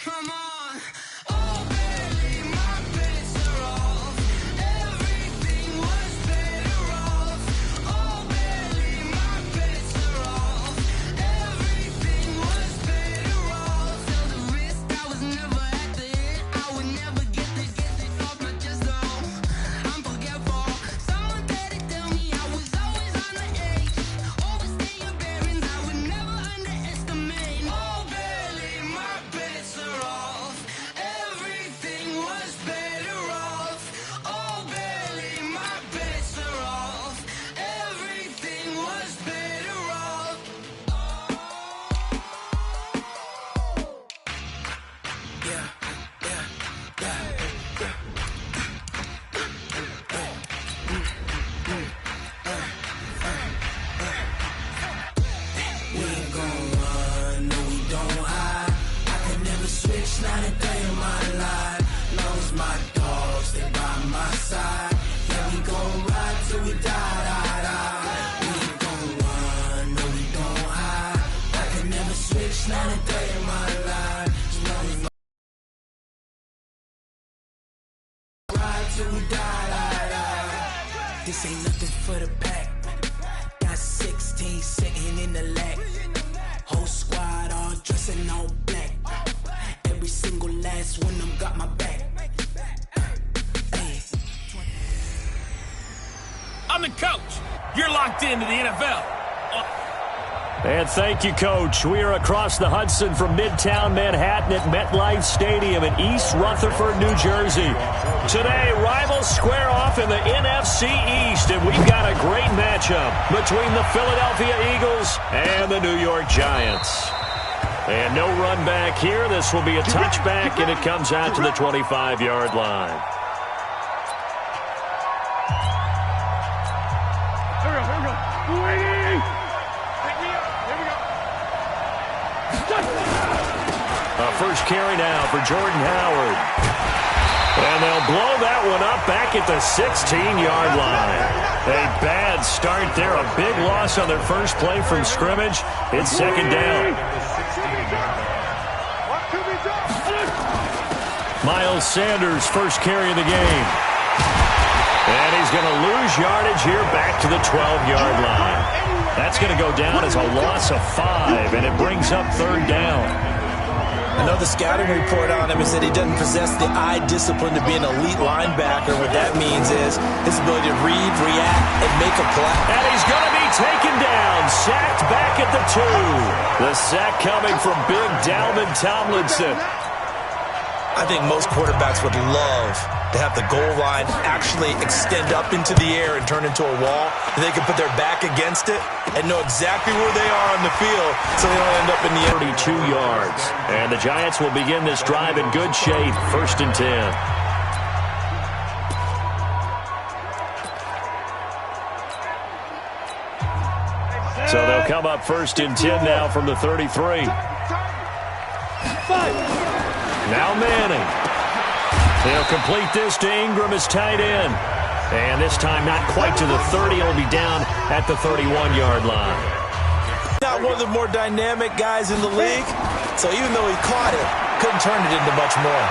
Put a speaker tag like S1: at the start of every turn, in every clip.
S1: Come on. Oh, barely my bets are off. Everything was better off. Oh, barely my bets are off. Everything was better off. Till the wrist, I was never at the hit. I would never get it off my chest, though. I'm forgetful. Someone better tell me I was always on the edge. Overstay your bearings, I would never underestimate. Oh, barely my bets are off. Everything was better off. Oh, barely my bets are off. Everything was better off. Yeah, yeah, yeah. We ain't gon' run, no we don't hide. I could never switch, not a day in my life. Long as my dogs stay by my side. Yeah, we gon' ride till we die, die, die. We ain't gon' run, no we don't hide. I could never switch, not a day in my life. Long as my ride till we die, die, die. This ain't nothing for the pack. Got 16 sitting in the lag. Whole squad all dressing all black. Every single last one of them got my back. Hey.
S2: I'm the coach. You're locked into the NFL.
S3: And thank you, Coach. We are across the Hudson from Midtown Manhattan at MetLife Stadium in East Rutherford, New Jersey. Today, rivals square off in the NFC East, and we've got a great matchup between the Philadelphia Eagles and the New York Giants. And no run back here. This will be a touchback, and it comes out to the 25-yard line. First carry now for Jordan Howard. And they'll blow that one up back at the 16-yard line. A bad start there. A big loss on their first play from scrimmage. It's second down. Miles Sanders, first carry of the game. And he's going to lose yardage here back to the 12-yard line. That's going to go down as a loss of 5, and it brings up third down.
S4: I know the scouting report on him is that he doesn't possess the eye discipline to be an elite linebacker. What that means is his ability to read, react, and make a play.
S3: And he's going to be taken down, sacked back at the 2. The sack coming from big Dalvin Tomlinson.
S4: I think most quarterbacks would love to have the goal line actually extend up into the air and turn into a wall. And they can put their back against it and know exactly where they are on the field so they don't end up in the air.
S3: 32 yards. And the Giants will begin this drive in good shape. First and 10. So they'll come up first and 10 now from the 33. Now Manning. He'll complete this to Ingram as tight end. And this time not quite to the 30. He'll be down at the 31-yard line.
S4: Not one of the more dynamic guys in the league. So even though he caught it, couldn't turn it into much more.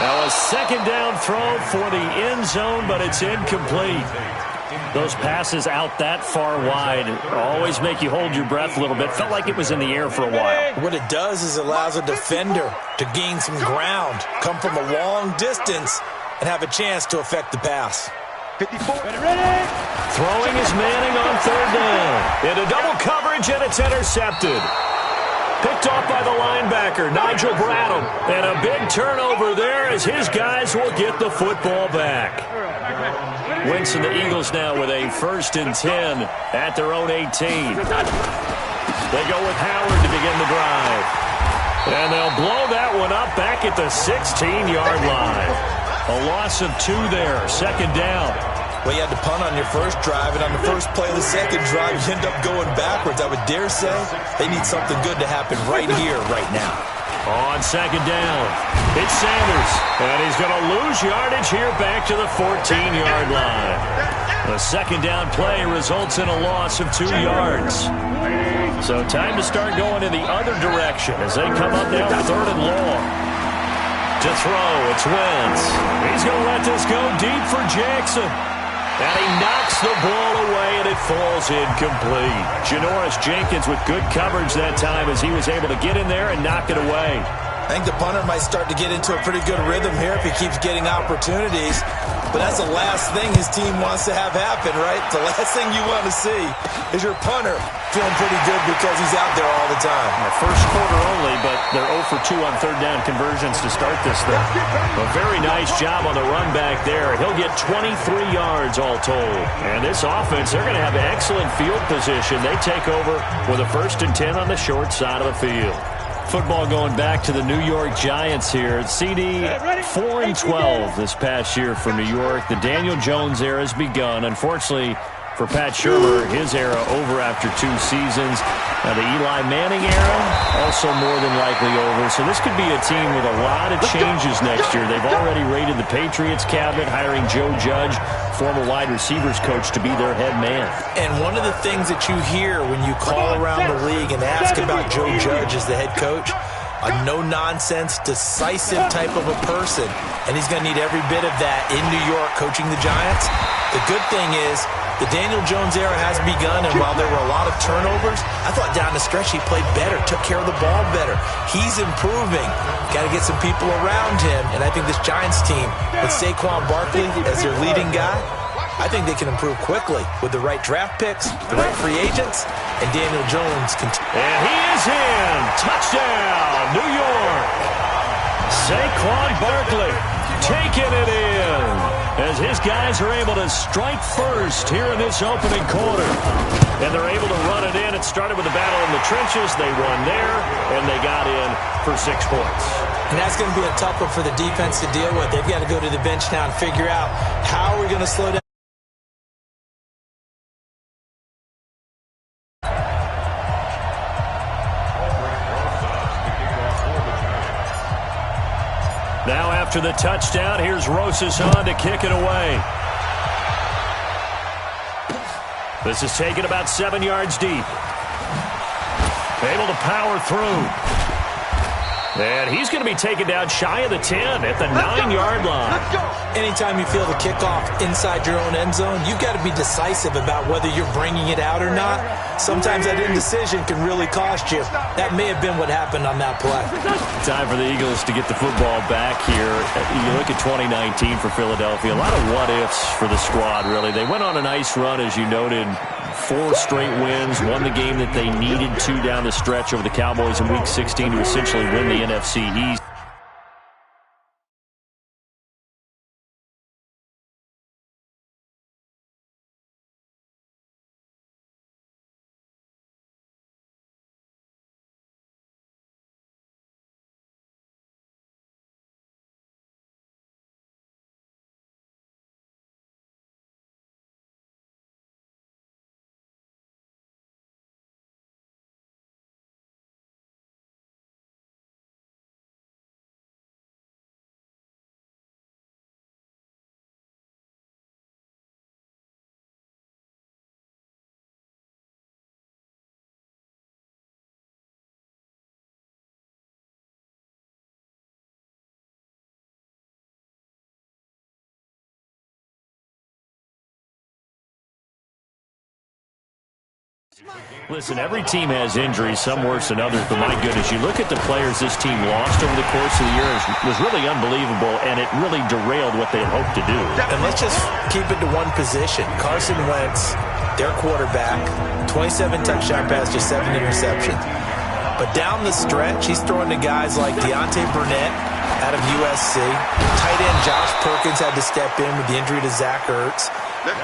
S3: Now a second down throw for the end zone, but it's incomplete. Those passes out that far wide always make you hold your breath a little bit. Felt like it was in the air for a while.
S4: What it does is it allows a defender to gain some ground, come from a long distance, and have a chance to affect the pass.
S5: 54. Ready.
S3: Throwing is Manning on third down. Into double coverage, and it's intercepted. Picked off by the linebacker, Nigel Bradham. And a big turnover there as his guys will get the football back. Wentz and the Eagles now with a first and 10 at their own 18. They go with Howard to begin the drive. And they'll blow that one up back at the 16-yard line. A loss of 2 there, second down.
S4: Well, you had to punt on your first drive, and on the first play of the second drive, you end up going backwards. I would dare say they need something good to happen right here, right now.
S3: On second down, it's Sanders, and he's going to lose yardage here back to the 14-yard line. The second down play results in a loss of 2 yards. So time to start going in the other direction as they come up now 3rd and long. To throw, it's Wentz. He's going to let this go deep for Jackson. And he knocks the ball away, and it falls incomplete. Janoris Jenkins with good coverage that time as he was able to get in there and knock it away.
S4: I think the punter might start to get into a pretty good rhythm here if he keeps getting opportunities. But that's the last thing his team wants to have happen, right? The last thing you want to see is your punter feeling pretty good because he's out there all the time.
S3: First quarter only, but they're 0 for 2 on 3rd down conversions to start this thing. A very nice job on the run back there. He'll get 23 yards all told. And this offense, they're going to have excellent field position. They take over with a 1st and 10 on the short side of the field. Football going back to the New York Giants here. CD 4-12 this past year for New York. The Daniel Jones era has begun. Unfortunately for Pat Shurmur, his era over after 2 seasons. Now the Eli Manning era also more than likely over. So this could be a team with a lot of changes next year. They've already raided the Patriots cabinet, hiring Joe Judge, former wide receivers coach, to be their head man.
S4: And one of the things that you hear when you call around the league and ask about Joe Judge as the head coach, a no-nonsense, decisive type of a person. And he's going to need every bit of that in New York coaching the Giants. The good thing is the Daniel Jones era has begun, and while there were a lot of turnovers, I thought down the stretch he played better, took care of the ball better. He's improving. Got to get some people around him, and I think this Giants team, with Saquon Barkley as their leading guy, I think they can improve quickly with the right draft picks, the right free agents, and Daniel Jones can...
S3: And he is in. Touchdown, New York. Saquon Barkley taking it in as his guys are able to strike first here in this opening quarter. And they're able to run it in. It started with a battle in the trenches. They won there, and they got in for 6 points.
S4: And that's going to be a tough one for the defense to deal with. They've got to go to the bench now and figure out how are we going to slow down.
S3: Now after the touchdown, here's Rosas on to kick it away. This is taken about 7 yards deep. Able to power through. And he's going to be taken down shy of the 10 at the 9-yard line.
S4: Anytime you feel the kickoff inside your own end zone, you've got to be decisive about whether you're bringing it out or not. Sometimes that indecision can really cost you. That may have been what happened on that play.
S3: Time for the Eagles to get the football back here. You look at 2019 for Philadelphia, a lot of what-ifs for the squad, really. They went on a nice run, as you noted. 4 straight wins, won the game that they needed to down the stretch over the Cowboys in Week 16 to essentially win the NFC East. Listen, every team has injuries, some worse than others, but my goodness, you look at the players this team lost over the course of the year, it was really unbelievable, and it really derailed what they had hoped to do.
S4: And let's just keep it to one position. Carson Wentz, their quarterback, 27 touchdown passes, 7 interceptions. But down the stretch, he's throwing to guys like Deontay Burnett out of USC. Tight end Josh Perkins had to step in with the injury to Zach Ertz.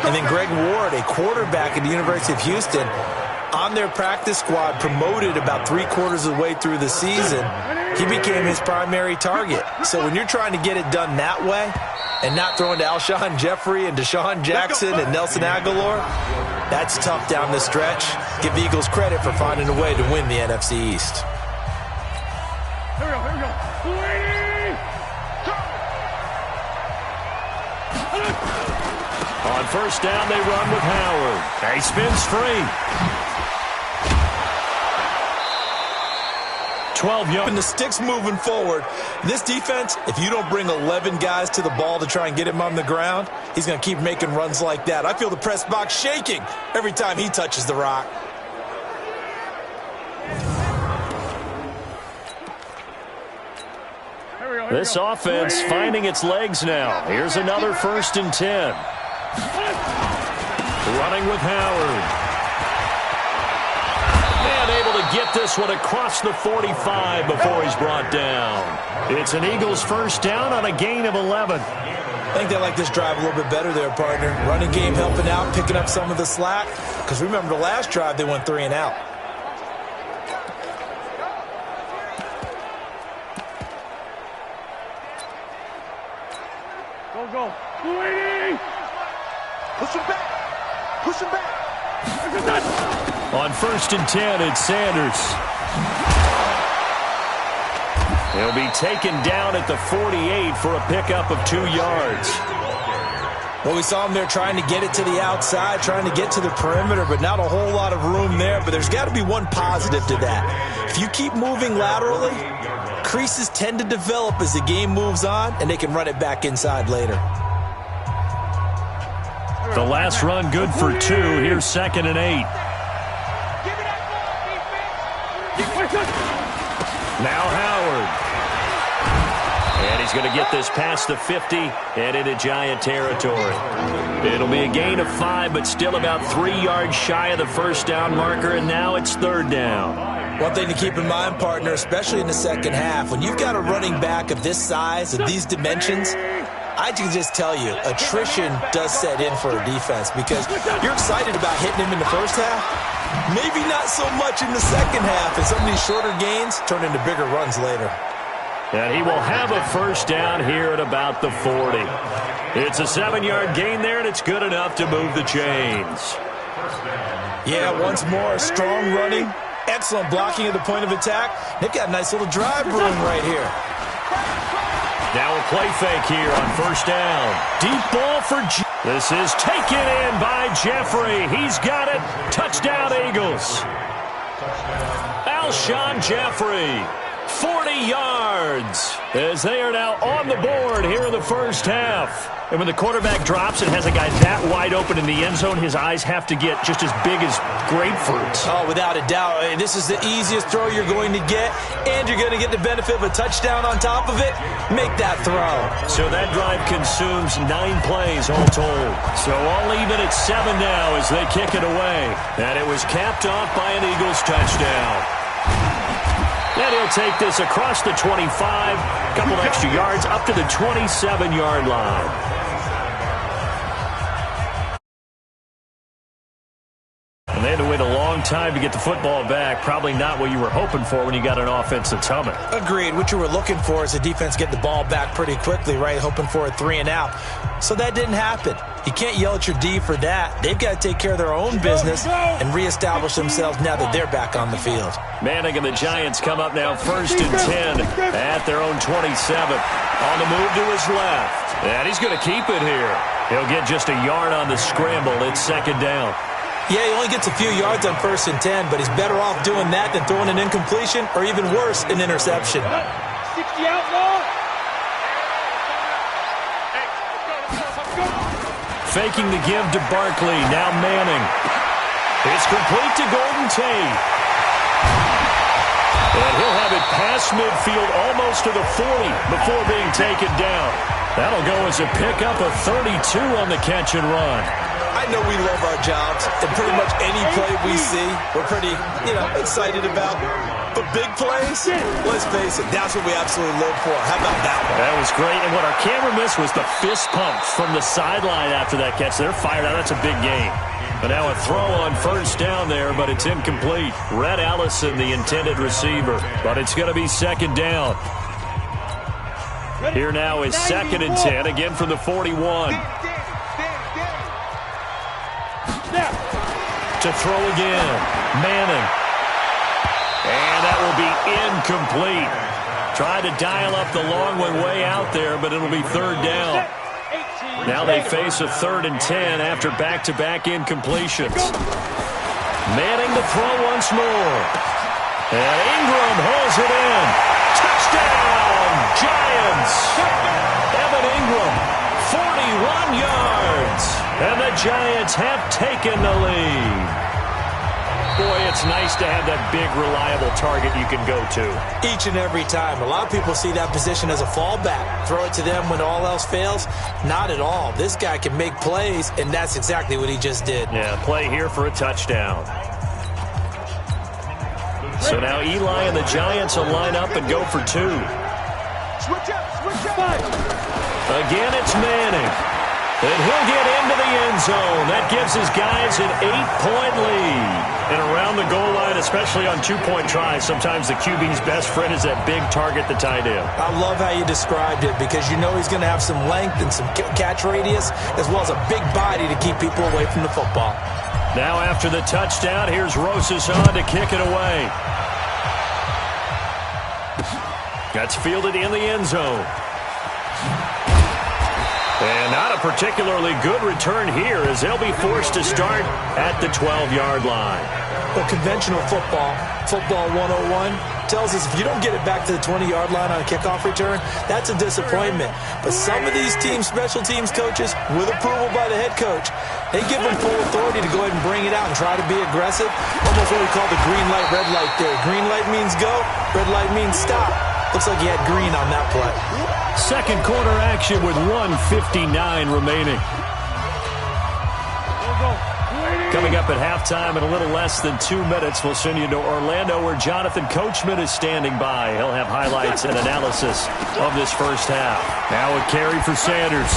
S4: And then Greg Ward, a quarterback at the University of Houston, on their practice squad, promoted about 3/4 of the way through the season. He became his primary target. So when you're trying to get it done that way and not throwing to Alshon Jeffrey and Deshaun Jackson and Nelson Aguilar, that's tough down the stretch. Give the Eagles credit for finding a way to win the NFC East.
S5: Here we go.
S3: On first down, they run with Howard. He spins free. 12 yards.
S4: And the sticks moving forward. This defense, if you don't bring 11 guys to the ball to try and get him on the ground, he's going to keep making runs like that. I feel the press box shaking every time he touches the rock.
S3: This offense finding its legs now. Here's another 1st and 10. Running with Howard. And able to get this one across the 45 before he's brought down. It's an Eagles 1st down on a gain of 11.
S4: I think they like this drive a little bit better there, partner. Running game helping out, picking up some of the slack. Because remember the last drive, they went 3 and out.
S5: Go. 280. Push him back.
S3: On 1st and 10, it's Sanders. He'll be taken down at the 48 for a pickup of 2 yards.
S4: Well, we saw him there trying to get it to the outside, trying to get to the perimeter, but not a whole lot of room there. But there's got to be one positive to that. If you keep moving laterally, creases tend to develop as the game moves on, and they can run it back inside later.
S3: The last run good for 2. Here's 2nd and 8. Now Howard. And he's going to get this past the 50 and into Giant territory. It'll be a gain of 5, but still about 3 yards shy of the 1st down marker, and now it's 3rd down.
S4: One thing to keep in mind, partner, especially in the second half, when you've got a running back of this size, of these dimensions, I can just tell you, attrition does set in for a defense because you're excited about hitting him in the first half. Maybe not so much in the second half, and some of these shorter gains turn into bigger runs later.
S3: And he will have a 1st down here at about the 40. It's a 7-yard gain there, and it's good enough to move the chains.
S4: Yeah, once more, strong running, excellent blocking at the point of attack. They've got a nice little drive room right here.
S3: Now a play fake here on 1st down. Deep ball for This is taken in by Jeffrey. He's got it. Touchdown, Eagles. Alshon Jeffrey, 40 yards, as they are now on the board here in the first half. And when the quarterback drops and has a guy that wide open in the end zone, his eyes have to get just as big as grapefruits.
S4: Oh, without a doubt. This is the easiest throw you're going to get, and you're going to get the benefit of a touchdown on top of it. Make that throw.
S3: So that drive consumes 9 plays all told. So all even at 7 now as they kick it away. And it was capped off by an Eagles touchdown. And he'll take this across the 25, a couple extra yards, up to the 27-yard line. And they had to wait a long time to get the football back. Probably not what you were hoping for when you got an offense that's humming.
S4: Agreed. What you were looking for is the defense get the ball back pretty quickly, right? Hoping for a 3 and out. So that didn't happen. You can't yell at your D for that. They've got to take care of their own business and reestablish themselves now that they're back on the field.
S3: Manning and the Giants come up now 1st and 10 at their own 27. On the move to his left. And he's going to keep it here. He'll get just a yard on the scramble. It's 2nd down.
S4: Yeah, he only gets a few yards on 1st and 10, but he's better off doing that than throwing an incompletion or even worse, an interception.
S5: 60 outlaw.
S3: Faking the give to Barkley. Now Manning. It's complete to Golden Tate. And he'll have it past midfield almost to the 40 before being taken down. That'll go as a pickup of 32 on the catch and run.
S4: I know we love our jobs, and pretty much any play we see, we're pretty, excited about. But big plays, let's face it, that's what we absolutely live for. How about that one?
S3: That was great, and what our camera missed was the fist pump from the sideline after that catch. They're fired out. That's a big game. But now a throw on 1st down there, but it's incomplete. Rhett Allison, the intended receiver, but it's going to be 2nd down. Here now is 2nd and 10, again from the 41. To throw again, Manning. And that will be incomplete. Tried to dial up the long one way out there, but it'll be 3rd down. Now they face a 3rd and 10 after back-to-back incompletions. Manning to throw once more. And Ingram holds it in. Touchdown, Giants. Evan Ingram, 41 yards. And the Giants have taken the lead. Boy, it's nice to have that big, reliable target you can go to.
S4: Each and every time. A lot of people see that position as a fallback. Throw it to them when all else fails. Not at all. This guy can make plays, and that's exactly what he just did.
S3: Yeah, play here for a touchdown. So now Eli and the Giants will line up and go for two.
S5: Switch up.
S3: Again, it's Manning. And he'll get into the end zone. That gives his guys an 8-point lead. And around the goal line, especially on two-point tries, sometimes the QB's best friend is that big target, the tight end.
S4: I love how you described it because you know he's going to have some length and some catch radius as well as a big body to keep people away from the football.
S3: Now after the touchdown, here's Rosas on to kick it away. That's fielded in the end zone. And not a particularly good return here as they'll be forced to start at the 12-yard line.
S4: But conventional football 101, tells us if you don't get it back to the 20-yard line on a kickoff return, that's a disappointment. But some of these teams, special teams coaches, with approval by the head coach, they give them full authority to go ahead and bring it out and try to be aggressive. Almost what we call the green light, red light theory. Green light means go, red light means stop. Looks like he had green on that play.
S3: Second quarter action with 1:59 remaining. Coming up at halftime in a little less than 2 minutes, we'll send you to Orlando where Jonathan Coachman is standing by. He'll have highlights and analysis of this first half. Now a carry for Sanders.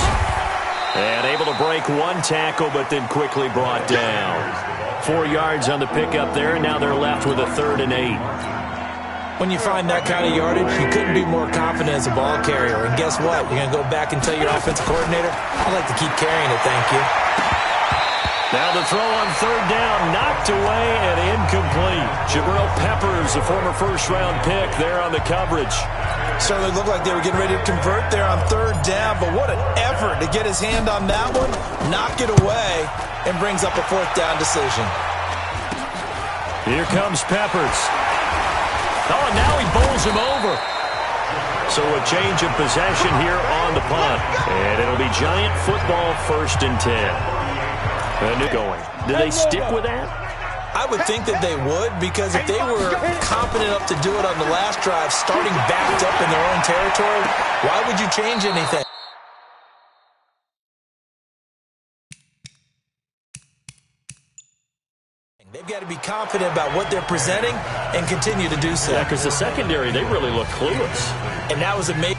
S3: And able to break one tackle, but then quickly brought down. 4 yards on the pickup there, and now they're left with a 3rd and 8.
S4: When you find that kind of yardage, you couldn't be more confident as a ball carrier. And guess what? You're going to go back and tell your offensive coordinator, I'd like to keep carrying it, thank you.
S3: Now the throw on 3rd down, knocked away and incomplete. Jabril Peppers, a former first-round pick, there on the coverage.
S4: Certainly looked like they were getting ready to convert there on 3rd down, but what an effort to get his hand on that one, knock it away, and brings up a 4th down decision.
S3: Here comes Peppers. Oh, and now he bowls him over. So a change of possession here on the punt. And it'll be Giant football 1st and 10. And going. Do they stick with that?
S4: I would think that they would, because if they were confident enough to do it on the last drive, starting backed up in their own territory, why would you change anything? They've got to be confident about what they're presenting and continue to do so.
S3: Yeah, because the secondary, they really look clueless.
S4: And that was amazing.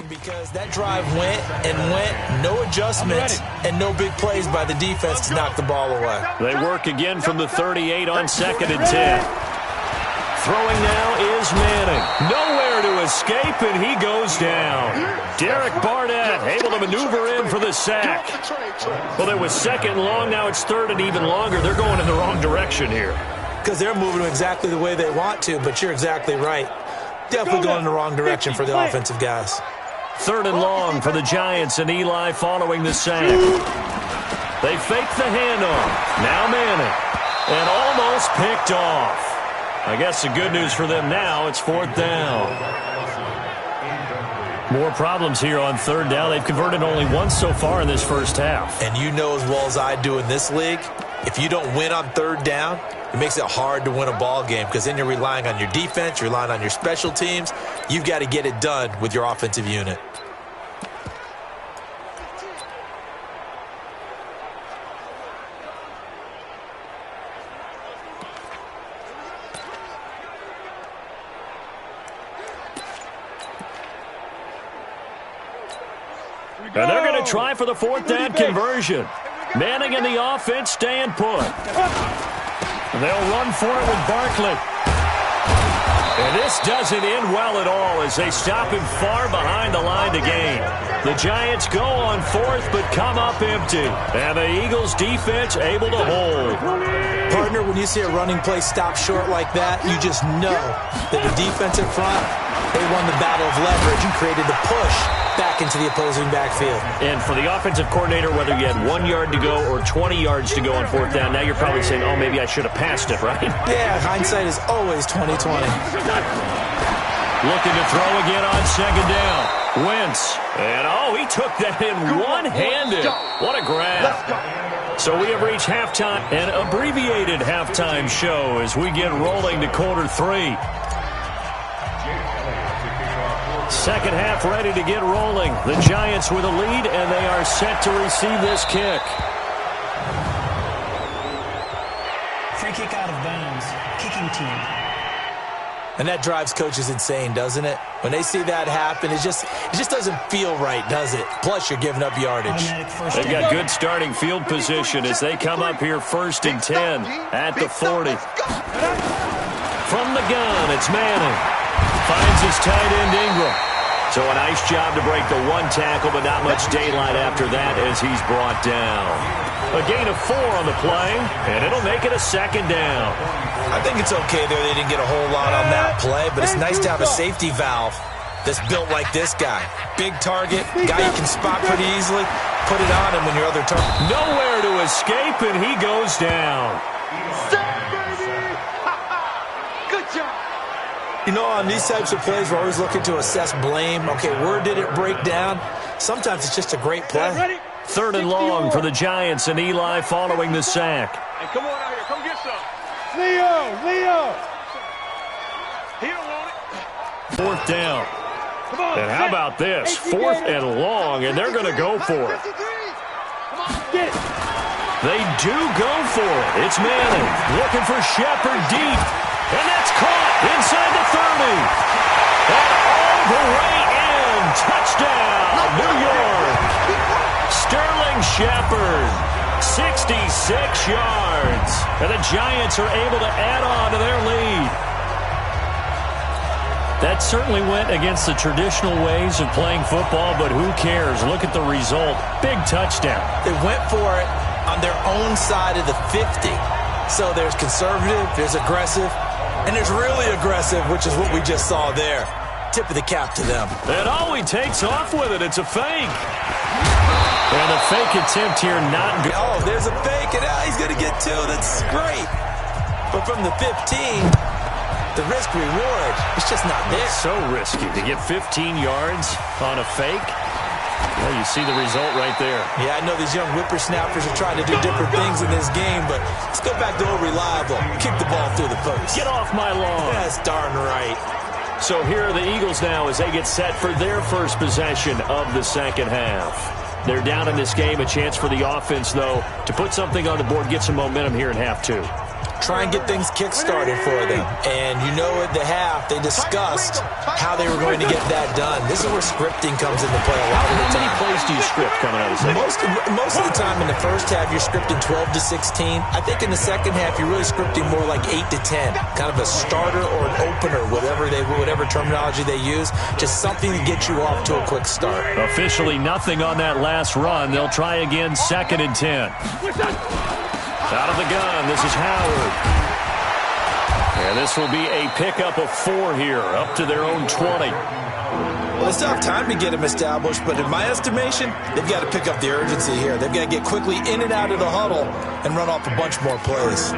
S4: Because that drive went and went, no adjustments and no big plays by the defense to knock the ball away.
S3: They work again from the 38 on 2nd and 10. Throwing now is Manning. Nowhere to escape, and he goes down. Derek Barnett able to maneuver in for the sack. Well, it was 2nd and long. Now it's 3rd and even longer. They're going in the wrong direction here.
S4: Because they're moving exactly the way they want to, but you're exactly right. Definitely going in the wrong direction for the offensive guys.
S3: 3rd and long for the Giants, and Eli following the sack. They fake the handoff. Now Manning. And almost picked off. I guess the good news for them now, it's 4th down. More problems here on 3rd down. They've converted only once so far in this first half.
S4: And you know as well as I do in this league, if you don't win on 3rd down, it makes it hard to win a ball game because then you're relying on your defense, you're relying on your special teams. You've got to get it done with your offensive unit.
S3: And they're going to try for the 4th down conversion. Manning and the offense staying put. And they'll run for it with Barkley. And this doesn't end well at all as they stop him far behind the line to gain. The Giants go on fourth but come up empty. And the Eagles defense able to hold.
S4: Partner, when you see a running play stop short like that, you just know that the defensive front, they won the battle of leverage and created the push back into the opposing backfield.
S3: And for the offensive coordinator, whether you had 1 yard to go or 20 yards to go on fourth down, now you're probably saying, oh, maybe I should have passed it, right?
S4: Yeah, hindsight is always 20/20.
S3: Looking to throw again on second down. Wentz. And, oh, he took that in one-handed. What a grab. So we have reached halftime, an abbreviated halftime show as we get rolling to quarter 3. Second half ready to get rolling. The Giants with a lead, and they are set to receive this kick.
S6: Free kick out of bounds. Kicking team.
S4: And that drives coaches insane, doesn't it? When they see that happen, it just doesn't feel right, does it? Plus, you're giving up yardage.
S3: They've got good starting field position as they come up here 1st and 10 at the 40. From the gun, it's Manning. Finds his tight end Ingram. So a nice job to break the one tackle, but not much daylight after that as he's brought down. A gain of 4 on the play, and it'll make it a second down.
S4: I think it's okay there. They didn't get a whole lot on that play, but it's nice to have a safety valve that's built like this guy. Big target, guy you can spot pretty easily. Put it on him when your other target.
S3: Nowhere to escape, and he goes down.
S4: You know, on these types of plays, we're always looking to assess blame. Okay, where did it break down? Sometimes it's just a great play.
S3: 3rd and long for the Giants, and Eli following the sack.
S5: Hey, come on out here. Come get some. Leo. He don't want it.
S3: 4th down. And how about this? 4th and long, and they're going to go for it. They do go for it. It's Manning looking for Shepard deep. And that's caught inside the 30. And all the way in. Touchdown, New York. Sterling Shepard, 66 yards. And the Giants are able to add on to their lead. That certainly went against the traditional ways of playing football, but who cares? Look at the result. Big touchdown.
S4: They went for it on their own side of the 50. So there's conservative, there's aggressive, and there's really aggressive, which is what we just saw there. Tip of the cap to them.
S3: And all he takes off with it, it's a fake. And a fake attempt here, not good.
S4: Oh, there's a fake, and he's going to get 2. That's great. But from the 15, the risk-reward, it's just not there.
S3: It's so risky to get 15 yards on a fake. Well, you see the result right there.
S4: Yeah, I know these young whippersnappers are trying to do different things in this game, but let's go back to old reliable. Kick the ball through the post.
S3: Get off my lawn.
S4: That's darn right.
S3: So here are the Eagles now as they get set for their first possession of the second half. They're down in this game. A chance for the offense, though, to put something on the board, get some momentum here in half 2.
S4: Try and get things kick-started for them. And you know at the half, they discussed how they were going to get that done. This is where scripting comes into play a lot of the time.
S3: How many plays do you script coming out of the second?
S4: Most of the time in the first half, you're scripting 12 to 16. I think in the second half, you're really scripting more like 8 to 10. Kind of a starter or an opener, whatever terminology they use. Just something to get you off to a quick start.
S3: Officially nothing on that last run. They'll try again, 2nd and 10. Out of the gun, this is Howard. And this will be a pickup of 4 here, up to their own 20.
S4: Well, they still have time to get them established, but in my estimation, they've got to pick up the urgency here. They've got to get quickly in and out of the huddle and run off a bunch more plays.